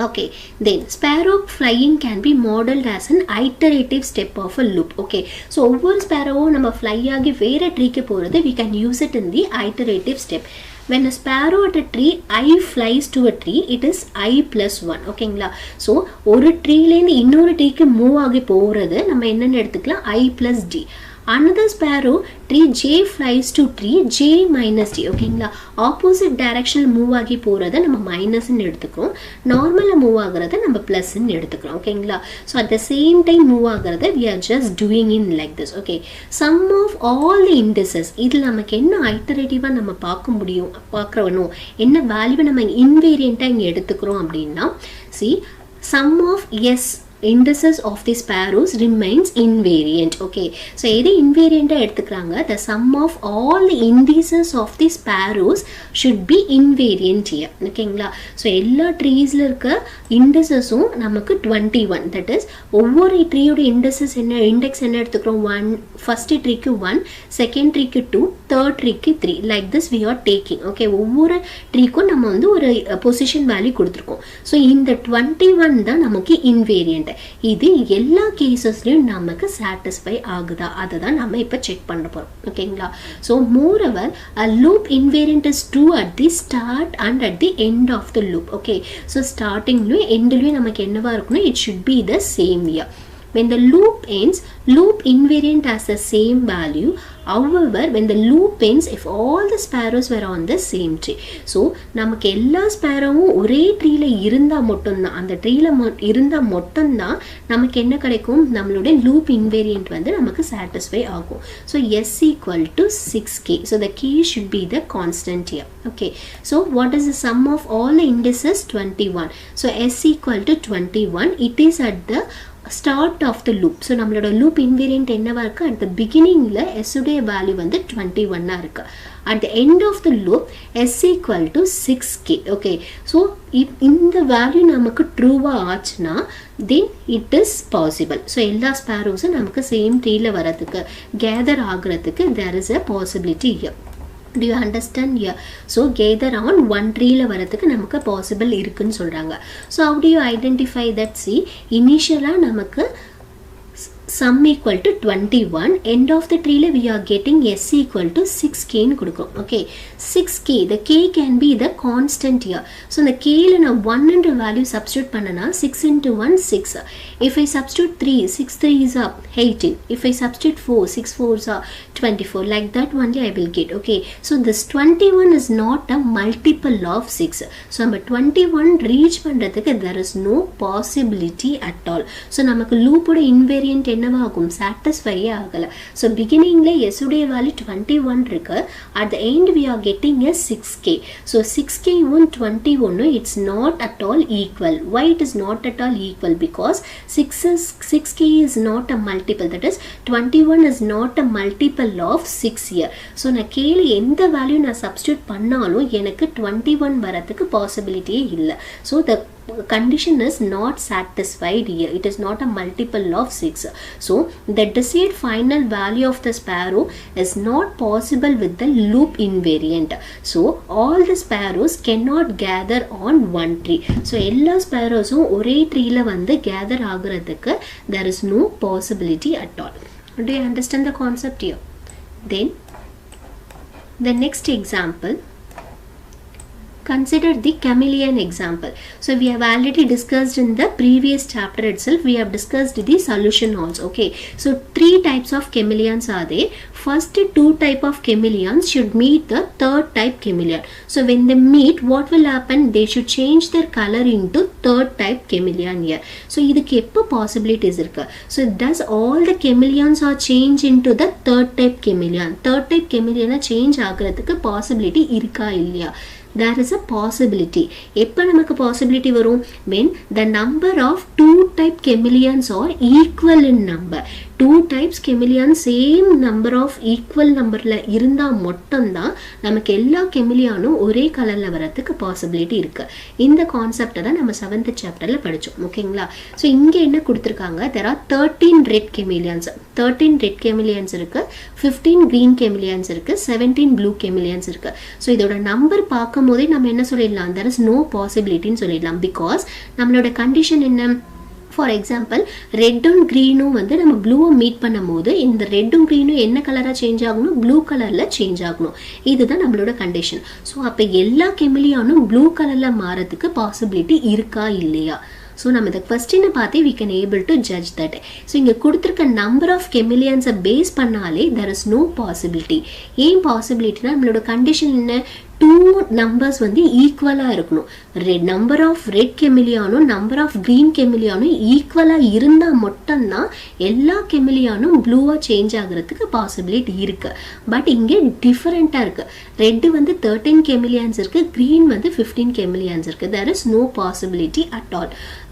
Okay, then sparrow flying can be modeled as an iterative step of a loop. Okay, so ஒவ்வொரு ஸ்பேரோவும் நம்ம ஃப்ளை ஆகி வேற ட்ரீக்கு போகிறது we can use it in the iterative step. When a sparrow at a tree I flies to a tree, it is I plus 1. ஓகேங்களா, so ஒரு ட்ரீலேருந்து இன்னொரு ட்ரீக்கு move ஆகி போகிறது நம்ம என்னென்னு எடுத்துக்கலாம்? I plus D. Another sparrow tree J flies to tree J minus D. ஓகேங்களா, opposite டைரக்ஷனில் மூவ் ஆகி போகிறத நம்ம மைனஸ்ன்னு எடுத்துக்கிறோம், நார்மலாக மூவ் ஆகிறத நம்ம ப்ளஸ்ன்னு எடுத்துக்கிறோம். ஓகேங்களா, so at the same time move ஆகிறத we are just doing in like this. Okay, sum of all the indices. இதில் நமக்கு என்ன ஐட்டரேட்டிவாக நம்ம பார்க்குறோம் என்ன வேல்யூவை நம்ம இன்வேரியண்ட்டாக இங்கே எடுத்துக்கிறோம் அப்படின்னா, see sum of S indices of the sparrows remains invariant. Okay, so எது invariant எடுத்துக்கிறாங்க? The sum of all the indices of the sparrows should be invariant here. ஓகேங்களா, ஸோ எல்லா ட்ரீஸில் இருக்க இண்டசஸும் நமக்கு 21. தட் இஸ் ஒவ்வொரு ட்ரீயோட இண்டசஸ் என்ன இண்டெக்ஸ் என்ன எடுத்துக்கிறோம்? 1, ஃபர்ஸ்ட் ட்ரீக்கு 1, செகண்ட் ட்ரீக்கு 2, தேர்ட் ட்ரீக்கு 3. Like this we are taking. Okay, ஒவ்வொரு ட்ரீக்கும் நம்ம வந்து ஒரு பொசிஷன் வேல்யூ கொடுத்துருக்கோம். ஸோ இந்த 21 தான் நமக்கு இன்வேரியண்ட். இது எல்லா கேசஸ்லயும் நமக்கு சாட்டிஸ்ஃபை ஆகுதா அதை தான் நம்ம இப்போ செக் பண்ண போறோம். ஓகேங்களா, so moreover a loop invariant is true at the start and at the end of the loop. Okay, so ஸ்டார்டிங்லயும் எண்ட்லயும் நமக்கு என்னவா இருக்கணும்? it should be the same here. When the loop ends, loop invariant has the same value. However, when the loop ends, if all the sparrows were on the same tree. So, நமக்கு எல்லா ஸ்பேரோவும் ஒரே ட்ரீல இருந்தால் மட்டும்தான், அந்த ட்ரீல இருந்தால் மட்டும்தான் நமக்கு என்ன கிடைக்கும்? நம்மளுடைய லூப் இன்வேரியண்ட் வந்து நமக்கு சாட்டிஸ்ஃபை ஆகும். So S equal to 6k. So, the k should be the constant here. Okay, so what is the sum of all the indices? 21. So, S equal to 21. It is at the start of the loop. So நம்மளோட loop invariant என்னவா இருக்குது? At the பிகினிங்கில் எஸ்ஸுடைய value வந்து 21 இருக்குது. At the end of the loop S equal to 6k. Okay, so இந்த value நமக்கு ட்ரூவாக ஆச்சுன்னா then it is possible. So எல்லா ஸ்பேரோஸும் நமக்கு சேம் ட்ரீல வரதுக்கு கேதர் ஆகுறதுக்கு there is a possibility here. Do you understand here? So gather on one tree-ல வரதுக்கு நமக்கு possible இருக்குன்னு சொல்றாங்க. So how do you identify that? See, initially நமக்கு sum equal to 21, end of the tree we are getting S equal to 6k ன்னு கொடுக்கும். Okay, 6k, the k can be the constant here. So the k ல நான் 1 என்ற value substitute பண்ணனா 6 into 1 6. If I substitute 3, 6 3s are 18. If I substitute 4, 6 4s are 24. Like that only I will get. Okay, so this 21 is not a multiple of 6. So நம்ம 21 reach பண்றதுக்கு there is no possibility at all. So நமக்கு loop ஓட invariant என்னவாகும்? Satisfy ஆகல. So பிகினிங்ல S உடைய value 21 இருக்கு. At the end we are getting a 6k. So 6k and 21 it's not at all equal. Why it is not at all equal? Because 6k is not a multiple. That is 21 is not a multiple of 6 here. So நான் கேல எந்த value நான் substitute பண்ணாலும் எனக்கு 21 வரதுக்கு பாசிபிலிட்டியே இல்லை. So the condition is not satisfied here. It is not a multiple of 6. So the desired final value of the sparrow is not possible with the loop invariant. So all the sparrows cannot gather on one tree. So எல்லா sparrowsum ஒரே treeல வந்து gather ஆகுறதுக்கு there is no possibility at all. Do you understand the concept here? Then the next example, consider the chameleon example. So we have already discussed in the previous chapter itself. We have discussed the solution also. Okay, so 3 types of chameleons are there. First 2 type of chameleons should meet the third type chameleon. So when they meet, what will happen? They should change their color into third type chameleon here. So idukku eppo possibilities irukku? So does all the chameleons are change into the third type chameleon? Third type chameleon change ஆகிறதுக்கு possibility இருக்கா இல்லையா? There is a possibility. எப்ப நமக்கு possibility வரும்? When the number of 2 type chameleons are equal in number. 2 types chameleons same number of equal numberல இருந்தா மட்டும்தான் நமக்கு எல்லா chameleonum ஒரே கலர்ல வரதுக்கு possibility இருக்கு. இந்த கான்செப்ட் தான் நம்ம 7th சாப்டர்ல படிச்சோம். ஓகேங்களா? சோ இங்க என்ன கொடுத்திருக்காங்க? There are 13 red chameleons. 13 red chameleons இருக்கு, 15 green chameleons இருக்கு, 17 blue chameleons இருக்கு. சோ இதோட நம்பர் பார்க்கும்போதே நம்ம என்ன சொல்லிடலாம்? There is no possibility ன்னு சொல்லிடலாம். Because நம்மளோட கண்டிஷன் என்ன? For example, red and green வந்து நம்ம blue மீட் பண்ணும்போது இந்த red and green என்ன கலரா சேஞ்ச் ஆகணும்? blue கலர்ல சேஞ்ச் ஆகணும். இதுதான் நம்மளோட கண்டிஷன். சோ அப்ப எல்லா கெமிலியானும் blue கலர்ல மாறதுக்கு பாசிபிலிட்டி இருக்கா இல்லையா? So நம்ம இந்த क्वेश्चन பார்த்து we can able to judge that. So இங்க கொடுத்திருக்க number of chameleons பேஸ் பண்ணாலே there is no possibility. ஏன் possibilityனா நம்மளோட கண்டிஷன் என்ன? 2 numbers வந்து ஈக்குவலா இருக்கணும். number of red chameleonum number of green chameleonum ஈக்குவலா இருந்தா மட்டும் தான் எல்லா chameleonum ப்ளூவா சேஞ்ச் ஆகிறதுக்கு பாசிபிலிட்டி இருக்கு. பட் இங்க டிஃபரண்டா இருக்கு. ரெட் வந்து 13 chameleons இருக்கு, green வந்து 15 chameleons இருக்கு. There is no possibility at all.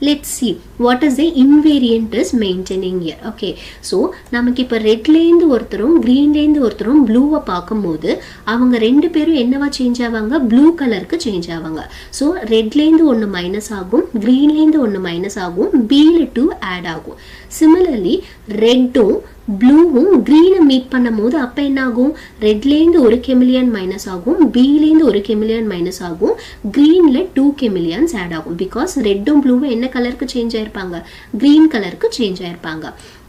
Let's see what is the invariant is maintaining here. Okay, so நமக்கு இப்ப ரெட்ல இருந்து ஒருத்தரும் greenல இருந்து ஒருத்தரும் ப்ளூவா பாக்கும்போது அவங்க ரெண்டு பேரும் என்னவா சேஞ்ச் ஆவாங்க? ப்ளூ கலருக்கு சேஞ்ச் ஆவாங்க. சோ ரெட்ல இருந்து ஒன்னு மைனஸ் ஆகும், greenல இருந்து ஒன்னு மைனஸ் ஆகும், bல 2 ஆட் ஆகும். Similarly ரெட்டும் ப்ளூவும் green மீட் பண்ணும்போது அப்ப என்ன ஆகும்? ரெட்ல இருந்து ஒரு chameleon மைனஸ் ஆகும், bல இருந்து ஒரு chameleon மைனஸ் ஆகும், greenல 2 chameleons ஆட் ஆகும். because ரெட்டும் ப்ளூவும் என்ன கலருக்கு சேஞ்ச் ஆயிருப்பாங்க? green கலருக்கு சேஞ்ச் ஆயிருப்பாங்க.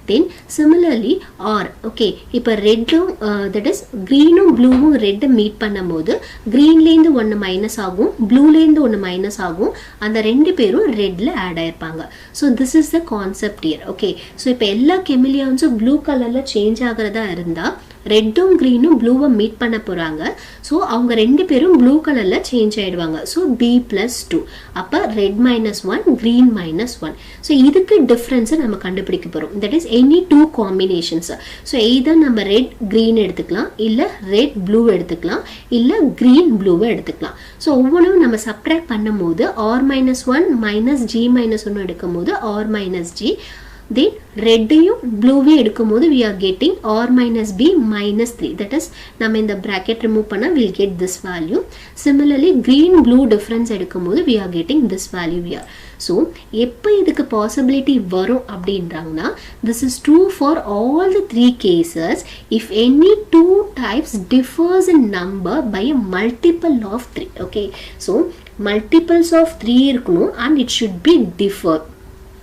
Then similarly or okay, இப்ப ரெட்டும் that is greenும் blueவும் ரெட் மீட் பண்ணும்போது greenல இருந்து ஒன்னு மைனஸ் ஆகும், blueல இருந்து ஒன்னு மைனஸ் ஆகும், அந்த ரெண்டு பேரும் ரெட்ல add ஆயிருப்பாங்க. so this is the concept here. okay, so இப்ப எல்லா chameleonsம் blue கலர்ல சேஞ்ச் ஆகறதா இருந்தா ரெட்டும் greenும் blueவை மீட் பண்ண போறாங்க. சோ அவங்க ரெண்டு பேரும் blue கலர்ல சேஞ்ச் ஆயிடுவாங்க. சோ b+2 அப்ப red -1 green -1. சோ இதுக்கு டிஃபரன்ஸ் நம்ம கண்டுபிடிக்க போறோம். that is any two combinations. so either நம்ம red green எடுத்துக்கலாம், இல்ல red blue எடுத்துக்கலாம், இல்ல green blue எடுத்துக்கலாம். சோ ஒவ்வொண்ணும் நம்ம சப்ட்ராக்ட் பண்ணும்போது r-1 -g-1 எடுக்கும்போது r-g, then red யும் blue எடுக்கும்போது we are getting r minus b minus 3. that is நம்ம இந்த bracket remove பண்ணா we'll get this value. similarly green blue difference எடுக்கும்போது we are getting this value here. so எப்ப இதுக்கு possibility வரும் அப்படின்றாங்கன்னா this is true for all the 3 cases if any two types differs in number by a multiple of 3. okay, so multiples of 3 இருக்கணும் and it should be differ.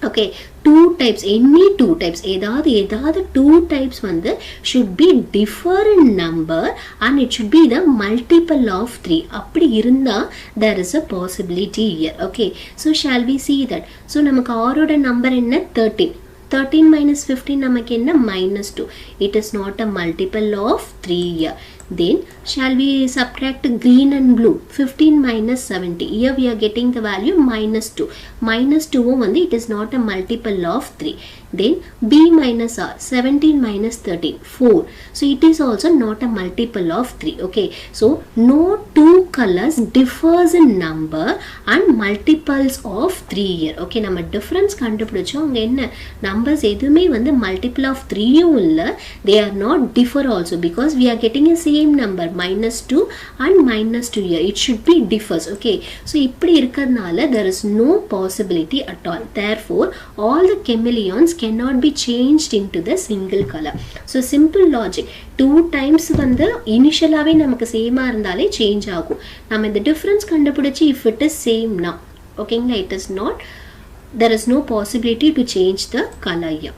okay, two types, any two types, ஏதாவது two types வந்து should be differ in number and it should be the multiple of 3. அப்படி இருந்தா there is a possibility here. okay, so shall we see that? so நமக்கு r ஓட number என்ன? 13. 13 minus 15 நமக்கு என்ன? -2. it is not a multiple of 3 here. then shall we subtract green and blue? 15 minus 70. here we are getting the value -2. -2 வந்து it is not a multiple of 3. then b minus r, 17 minus 13, 4. so it is also not a multiple of 3. okay, so no two colors differs in number and multiples of 3 here. okay, நம்ம difference கண்டுபிடிச்சோம். அங்க என்ன numbers எதுமே வந்து multiple of 3 இல்ல, they are not differ also because we are getting a same same number -2 and -2 here. It should be differs. Okay, so இப்படி இருக்கிறதுனால there is no possibility at all. Therefore all the chameleons cannot be changed into the single color. So simple logic, 2 times வந்து இனிஷியலாவே நமக்கு சேமா இருந்தாலே change ஆகும். நம்ம இந்த difference கண்டுபிடிச்சு if it is same now, ஓகேங்களா, it is not, there is no possibility to change the color here.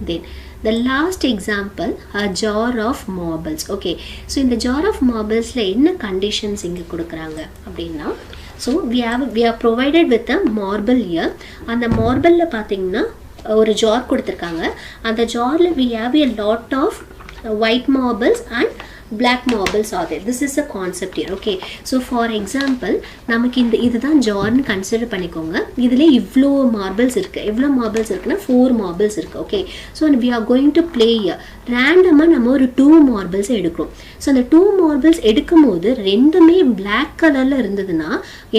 Then the last example, a jar of marbles. Okay, so in the jar of marbles la enna conditions inga kudukranga அப்படினா, so we are provided with a marble here. and the marble la pathina ஒரு jar கொடுத்திருக்காங்க. அந்த jarல we have a lot of white marbles and black marbles are there. This is a concept here. Okay, so for example நமக்கு இந்த இதுதான் ஜார்னு consider பண்ணிக்கோங்க. இதுல இவ்ளோ marbles இருக்கு. எவ்வளவு மார்பிள்ஸ் இருக்குன்னா 4 மார்பிள்ஸ் இருக்கு. Okay, so we are going to play here. ரேண்டமா நம்ம ஒரு 2 மார்பிள்ஸ் எடுக்கிறோம். ஸோ அந்த 2 மார்பிள்ஸ் எடுக்கும்போது ரெண்டுமே பிளாக் கலர்ல இருந்ததுன்னா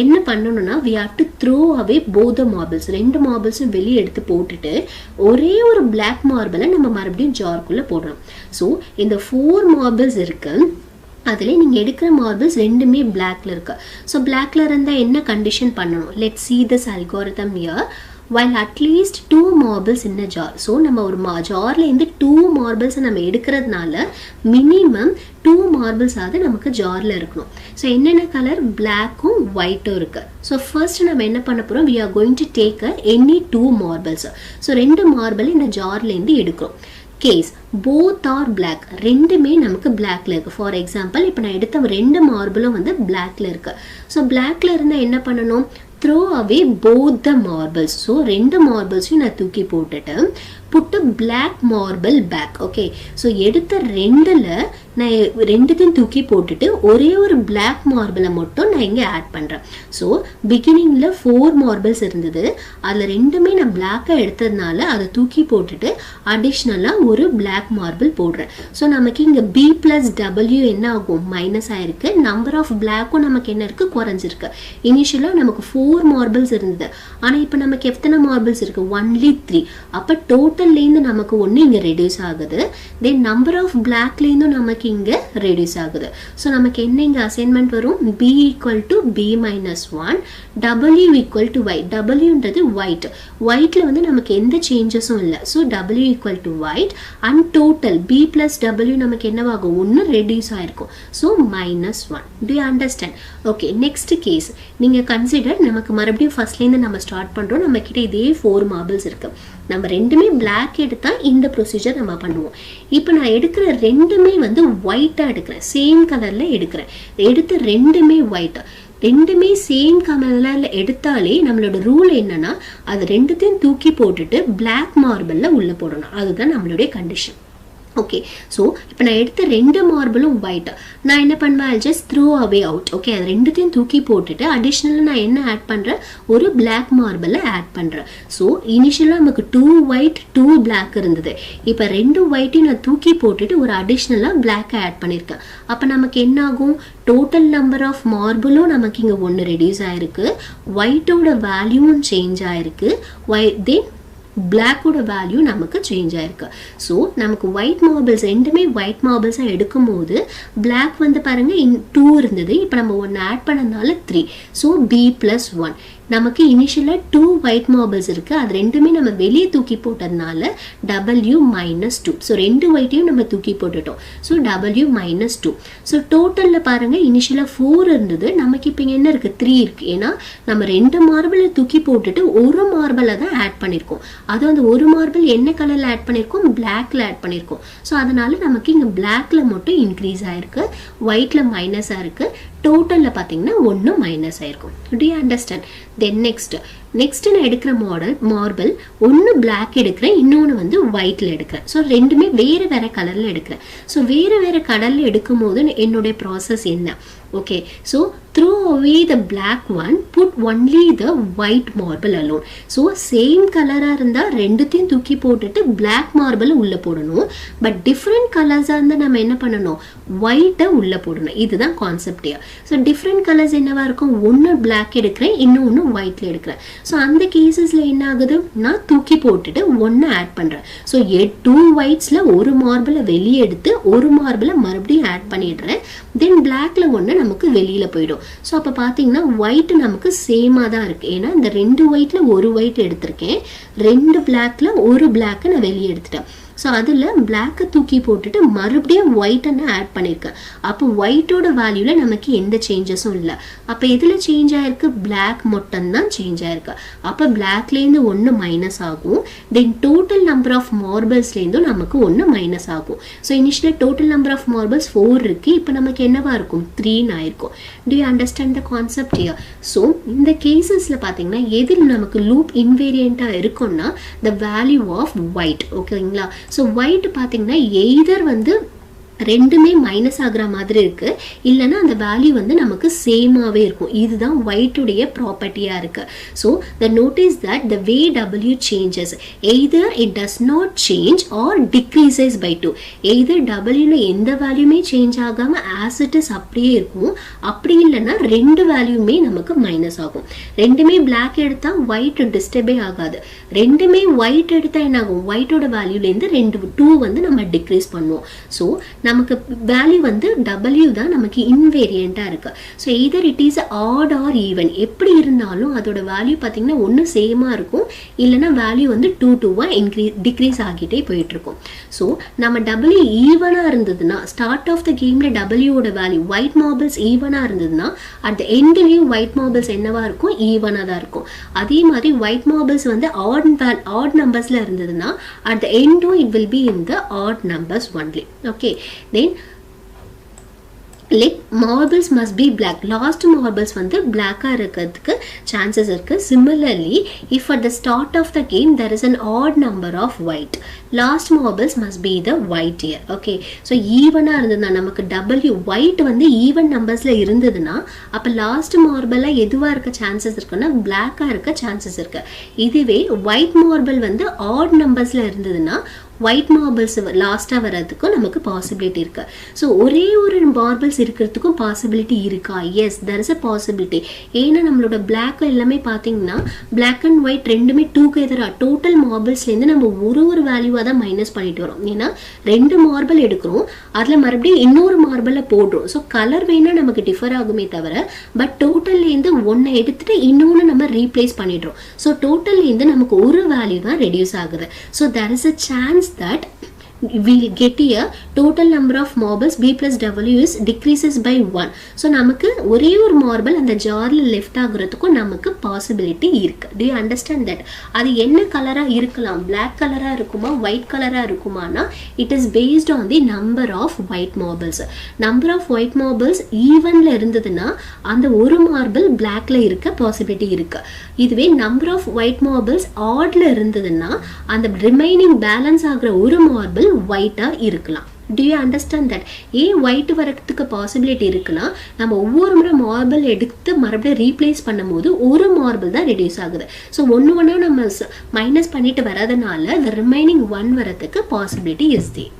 என்ன பண்ணணும்னா we have to throw away both the marbles. ரெண்டு மார்பிள்ஸும் வெளியே எடுத்து போட்டுட்டு ஒரே ஒரு பிளாக் மார்பிளை நம்ம மறுபடியும் ஜார்க்குள்ள போடுறோம். ஸோ இந்த 4 மார்பிள்ஸ் இருக்கு. அதிலே நீங்க எடுக்கிற மார்பிள்ஸ் ரெண்டுமே பிளாக்ல இருக்கு. ஸோ பிளாக்ல இருந்தா என்ன கண்டிஷன் பண்ணணும்? Let's see this algorithm here. While at least 2 marbles in a jar. So நம்ம ஒரு ஜார்ல இருந்து 2 marbles நம்ம எடுக்கிறதுனால மினிமம் 2 marbles ஆது நமக்கு ஜார்ல இருக்கணும். ஸோ என்னென்ன கலர்? பிளாக்கும் ஒயிட்டும் இருக்கு. ஸோ ஃபர்ஸ்ட் நம்ம என்ன பண்ண போறோம்? we are going to take any 2 marbles. So 2 marble இந்த ஜார்ல இருந்து எடுக்கிறோம். கேஸ் both are black, ரெண்டுமே நமக்கு blackல இருக்கு. ஃபார் எக்ஸாம்பிள் இப்போ நான் எடுத்த 2 மார்பிளும் வந்து blackல இருக்கு. ஸோ blackல இருந்தா என்ன பண்ணணும்? throw away both the marbles. So 2 மார்பிள்ஸையும் நான் தூக்கி போட்டுட்டு put a black marble back. Okay, so எடுத்த 2ல நான் ரெண்டுத்தையும் தூக்கி போட்டுட்டு ஒரே ஒரு பிளாக் மார்பிளை மட்டும் நான் இங்கே ஆட் பண்ணுறேன். ஸோ பிகினிங்கில் 4 மார்பிள்ஸ் இருந்தது. அதில் ரெண்டுமே நான் பிளாக்காக எடுத்ததுனால அதை தூக்கி போட்டுட்டு அடிஷ்னலாக ஒரு பிளாக் மார்பிள் போடுறேன். ஸோ நமக்கு இங்கே B + W என்ன ஆகும்? மைனஸ் ஆயிருக்கு. நம்பர் ஆஃப் பிளாக்கும் நமக்கு என்ன இருக்குது? குறைஞ்சிருக்கு. இனிஷியலாக நமக்கு 4 மார்பிள்ஸ் இருந்தது. ஆனால் இப்போ நமக்கு எத்தனை மார்பிள்ஸ் இருக்குது? only 3. அப்போ டோட்டல்லேருந்து நமக்கு ஒன்று இங்கே ரெடியூஸ் ஆகுது. தென் நம்பர் ஆஃப் பிளாக்லேருந்தும் நமக்கு இங்க ரெடியூஸ் ஆகுது. சோ நமக்கு என்ன இங்க அசைன்மென்ட் வரும்? b = b - 1, w = y. w ன்றது white. whiteல வந்து நமக்கு எந்த சேஞ்சஸும் இல்ல. So w = white and total b + w நமக்கு என்னவாகும்? ஒன்னு ரெடியூஸ் ஆயிருக்கும். So -1. do you understand? okay, next case நீங்க கன்சிடர், நமக்கு மறுபடியும் ஃபர்ஸ்ட்ல இருந்து நம்ம ஸ்டார்ட் பண்றோம். நம்ம கிட்ட இதே 4 மார்பிள்ஸ் இருக்கு. நம்ம ரெண்டுமே பிளாக் எடுத்தா இந்த ப்ரொசீஜர் நம்ம பண்ணுவோம். இப்போ நான் எடுக்கிற ரெண்டுமே வந்து ஒயிட்டா எடுக்கிறேன். சேம் கலர்ல எடுக்கிறேன். எடுத்த ரெண்டுமே ஒயிட். ரெண்டுமே சேம் கலர்ல எடுத்தாலே நம்மளோட ரூல் என்னன்னா அது ரெண்டுத்தையும் தூக்கி போட்டுட்டு பிளாக் மார்பிள்ல உள்ள போடணும். அதுதான் நம்மளுடைய கண்டிஷன். ஓகே, ஸோ இப்போ நான் எடுத்த 2 மார்பிளும் ஒயிட். நான் என்ன பண்ணுவேன்? ஜஸ்ட் த்ரோ அவே அவுட். ஓகே, அது ரெண்டுத்தையும் தூக்கி போட்டுட்டு அடிஷ்னலாக நான் என்ன ஆட் பண்ணுறேன்? ஒரு பிளாக் மார்பிளை ஆட் பண்ணுறேன். ஸோ இனிஷியலாக நமக்கு 2 ஒயிட் 2 பிளாக் இருந்தது. இப்போ 2 ஒயிட்டையும் நான் தூக்கி போட்டுட்டு ஒரு அடிஷ்னலாக பிளாக்கை ஆட் பண்ணியிருக்கேன். அப்போ நமக்கு என்ன ஆகும்? டோட்டல் நம்பர் ஆஃப் மார்பிளும் நமக்கு இங்கே 1 ரெடியூஸ் ஆயிருக்கு. ஒயிட்டோட வேல்யூவும் சேஞ்ச் ஆயிருக்கு. தென் பிளாக்கோட வேல்யூ நமக்கு சேஞ்ச் ஆயிருக்கு. ஸோ நமக்கு ஒயிட் மார்பிள்ஸ் ரெண்டுமே ஒயிட் மார்பிள்ஸாக எடுக்கும் போது பிளாக் வந்து பாருங்க 2 இருந்தது. இப்போ நம்ம 1 ஆட் பண்ணனால 3. So b + 1. நமக்கு இனிஷியலாக 2 ஒயிட் மார்பிள்ஸ் இருக்கு. அது ரெண்டுமே நம்ம வெளியே தூக்கி போட்டதுனால w - 2. ஸோ 2 ஒயிட்டையும் நம்ம தூக்கி போட்டுட்டோம். So w - 2. ஸோ டோட்டலில் பாருங்க இனிஷியலாக 4 இருந்தது. நமக்கு இப்போ என்ன இருக்கு? 3 இருக்கு. ஏன்னா நம்ம 2 மார்பிளை தூக்கி போட்டுட்டு ஒரு மார்பிளை தான் ஆட் பண்ணியிருக்கோம். அது வந்து ஒரு மார்பிள் என்ன கலர்ல ஆட் பண்ணியிருக்கோம்? பிளாக்ல ஆட் பண்ணியிருக்கோம். ஸோ அதனால நமக்கு இங்கே பிளாக்ல மட்டும் இன்க்ரீஸ் ஆயிருக்கு, ஒயிட்ல மைனஸ் ஆயிருக்கு. டோட்டல்ல பார்த்தீங்கன்னா 1 மைனஸ் ஆயிருக்கும். To you understand? Then next நான் எடுக்கிற மார்பிள் ஒன்று பிளாக் எடுக்கிறேன், இன்னொன்று வந்து ஒயிட்ல எடுக்கிறேன். ஸோ ரெண்டுமே வேறு வேற கலர்ல எடுக்கிறேன். ஸோ வேறு வேற கலர்ல எடுக்கும் போது என்னுடைய ப்ராசஸ் என்ன? Okay, so throw away the black one, put only the white marble alone. So same கலராக இருந்தால் ரெண்டுத்தையும் தூக்கி போட்டுட்டு பிளாக் மார்பிள் உள்ளே போடணும். பட் டிஃப்ரெண்ட் கலர்ஸாக இருந்தால் நம்ம என்ன பண்ணணும்? ஒயிட்டை உள்ளே போடணும். இதுதான் கான்செப்டே. ஸோ டிஃப்ரெண்ட் கலர்ஸ் என்னவா இருக்கும்? ஒன்று பிளாக் எடுக்கிறேன், இன்னொன்று ஒயிட்ல எடுக்கிறேன். ஸோ அந்த கேசஸில் என்ன ஆகுது, நான் தூக்கி போட்டுட்டு ஒன்று ஆட் பண்ணுறேன். ஸோ 2 ஒயிட்ஸில் ஒரு மார்பிளை வெளியே எடுத்து ஒரு மார்பிளை மறுபடியும் ஆட் பண்ணிடுறேன். தென் பிளாக்ல ஒன்று நமக்கு வெளியில் போயிடும். ஸோ அப்போ பார்த்தீங்கன்னா ஒயிட் நமக்கு சேமாக தான் இருக்குது. ஏன்னா இந்த 2 ஒயிட்ல ஒரு ஒயிட் எடுத்திருக்கேன், 2 பிளாக்ல ஒரு பிளாக்கை நான் வெளியே எடுத்துட்டேன். ஸோ அதில் பிளாக்கை தூக்கி போட்டுட்டு மறுபடியும் ஒயிட்டை நான் ஆட் பண்ணியிருக்கேன். அப்போ ஒயிட்டோட வேல்யூவில் நமக்கு எந்த சேஞ்சஸும் இல்லை. அப்போ எதில் சேஞ்ச் ஆகிருக்கு, பிளாக் மட்டும்தான் சேஞ்ச் ஆகிருக்கு. அப்போ பிளாக்லேருந்து ஒன்று மைனஸ் ஆகும். தென் டோட்டல் நம்பர் ஆஃப் மார்பிள்ஸ்லேருந்தும் நமக்கு ஒன்று மைனஸ் ஆகும். ஸோ இனிஷியலாக டோட்டல் நம்பர் ஆஃப் மார்பிள்ஸ் 4 இருக்குது. இப்போ நமக்கு என்னவா இருக்கும், 3 ஆயிருக்கும். To you understand the concept here? So இந்த கேசஸில் பார்த்தீங்கன்னா எதில் நமக்கு லூப் இன்வேரியண்ட்டாக இருக்கும்னா த வேல்யூ ஆஃப் ஒயிட். ஓகேங்களா? ஸோ ஒயிட் பார்த்தீங்கன்னா எய்தர் வந்து ரெண்டுமே மைனஸ் ஆகிற மாதிரி இருக்குது, இல்லைன்னா அந்த வேல்யூ வந்து நமக்கு சேமாகவே இருக்கும். இதுதான் ஒயிட்டுடைய ப்ராப்பர்ட்டியாக இருக்குது. So the notice that the way W changes, either it does not change or decreases by 2. Either Wல எந்த வேல்யூமே சேஞ்ச் ஆகாமல் ஆஸ் இட் இஸ் அப்படியே இருக்கும், அப்படி இல்லைன்னா 2 வேல்யூமே நமக்கு மைனஸ் ஆகும். ரெண்டுமே பிளாக் எடுத்தால் ஒயிட் டிஸ்டர்பே ஆகாது, ரெண்டுமே ஒயிட் எடுத்தால் என்ன ஆகும், ஒயிட்டோட வேல்யூலேருந்து 2 வந்து நம்ம டிக்ரீஸ் பண்ணுவோம். ஸோ நமக்கு வேல்யூ வந்து W தான் நமக்கு இன்வேரியண்ட்டாக இருக்குது. So either it is odd or even, எப்படி இருந்தாலும் அதோட வேல்யூ பார்த்தீங்கன்னா ஒன்று சேமாக இருக்கும், இல்லைனா வேல்யூ வந்து 2 டிக்ரீஸ் ஆகிட்டே போயிட்டுருக்கும். ஸோ நம்ம W ஈவனாக இருந்ததுன்னா, ஸ்டார்ட் ஆஃப் த கேமில் Wயோட வேல்யூ ஒயிட் மார்பிள்ஸ் ஈவனாக இருந்ததுன்னா அட் த எண்ட்லேயும் ஒயிட் மார்பிள்ஸ் என்னவா இருக்கும், ஈவனாக தான் இருக்கும். அதே மாதிரி ஒயிட் மார்பிள்ஸ் வந்து ஆட் நம்பர்ஸில் இருந்ததுன்னா அட் த எண்டும் it will be in the odd numbers only. Okay, then like marbles must be black. Last marbles வந்து black-ஆ இருக்கிறதுக்கு chances இருக்கு. Similarly, if at the start of the game there is an odd number of white, last marbles must be the white here. Okay, so ஈவனா இருந்ததுன்னா நமக்கு W white வந்து even நம்பர்ஸ்ல இருந்ததுன்னா அப்ப last மார்பிளா எதுவா இருக்க சான்சஸ் இருக்குன்னா black-ஆ இருக்க சான்சஸ் இருக்கு. இதுவே white marble வந்து odd நம்பர்ஸ்ல இருந்ததுன்னா ஒயிட் மார்பிள்ஸ் லாஸ்ட்டாக வர்றதுக்கும் நமக்கு பாசிபிலிட்டி இருக்கு. ஸோ ஒரே ஒரு மார்பிள்ஸ் இருக்கிறதுக்கும் பாசிபிலிட்டி இருக்கா? Yes, there is a possibility. ஏன்னா நம்மளோட பிளாக் எல்லாமே பார்த்தீங்கன்னா பிளாக் அண்ட் ஒயிட் ரெண்டுமே டூகெதராக டோட்டல் மார்பிள்ஸ்லேருந்து நம்ம ஒரு வேல்யூவாக தான் மைனஸ் பண்ணிட்டு வரோம். ஏன்னா 2 மார்பிள் எடுக்கிறோம், அதில் மறுபடியும் இன்னொரு மார்பிளை போடுறோம். ஸோ கலர் வேணா நமக்கு டிஃபர் ஆகுமே தவிர பட் டோட்டல்லேருந்து ஒன்றை எடுத்துட்டு இன்னொன்று நம்ம ரீப்ளேஸ் பண்ணிடுறோம். ஸோ டோட்டல்லேருந்து நமக்கு ஒரு வேல்யூ தான் ரெடியூஸ் ஆகுது. So there is a chance that we'll get here total number of marbles B plus W is decreases by 1. so நமக்கு ஒரே ஒரு மார்பிள் அந்த ஜார்ல லெஃப்ட் ஆகுறதுக்கும் நமக்கு பாசிபிலிட்டி இருக்கு. do you understand that? அது என்ன கலரா இருக்கலாம், black கலரா இருக்குமா white கலரா இருக்குமானா it is based on the number of white marbles. number of white marbles ஈவன்ல இருந்ததுன்னா அந்த ஒரு மார்பிள் blackல இருக்க பாசிபிலிட்டி இருக்கு. இதுவே number of white marbles oddல இருந்ததுன்னா அந்த ரிமைனிங் பேலன்ஸ் ஆகிற ஒரு மார்பிள் ஒயிட்டா இருக்கலாம். Do you understand that? ஏன் ஒயிட் வரதுக்கு பாசிபிலிட்டி இருக்குன்னா நம்ம ஒவ்வொரு முறை மார்பிள் எடுத்து மறுபடியும் ரீப்ளேஸ் பண்ணும்போது ஒரு மார்பிள் தான் ரெடியூஸ் ஆகுது. ஸோ ஒன்று நம்ம மைனஸ் பண்ணிட்டு வரதுனால the remaining 1 வரதுக்கு possibility is there.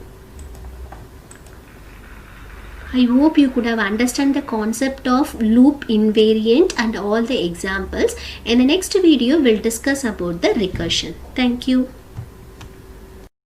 I hope you could have understand the concept of loop invariant and all the examples. In the next video, we'll discuss about the recursion. Thank you.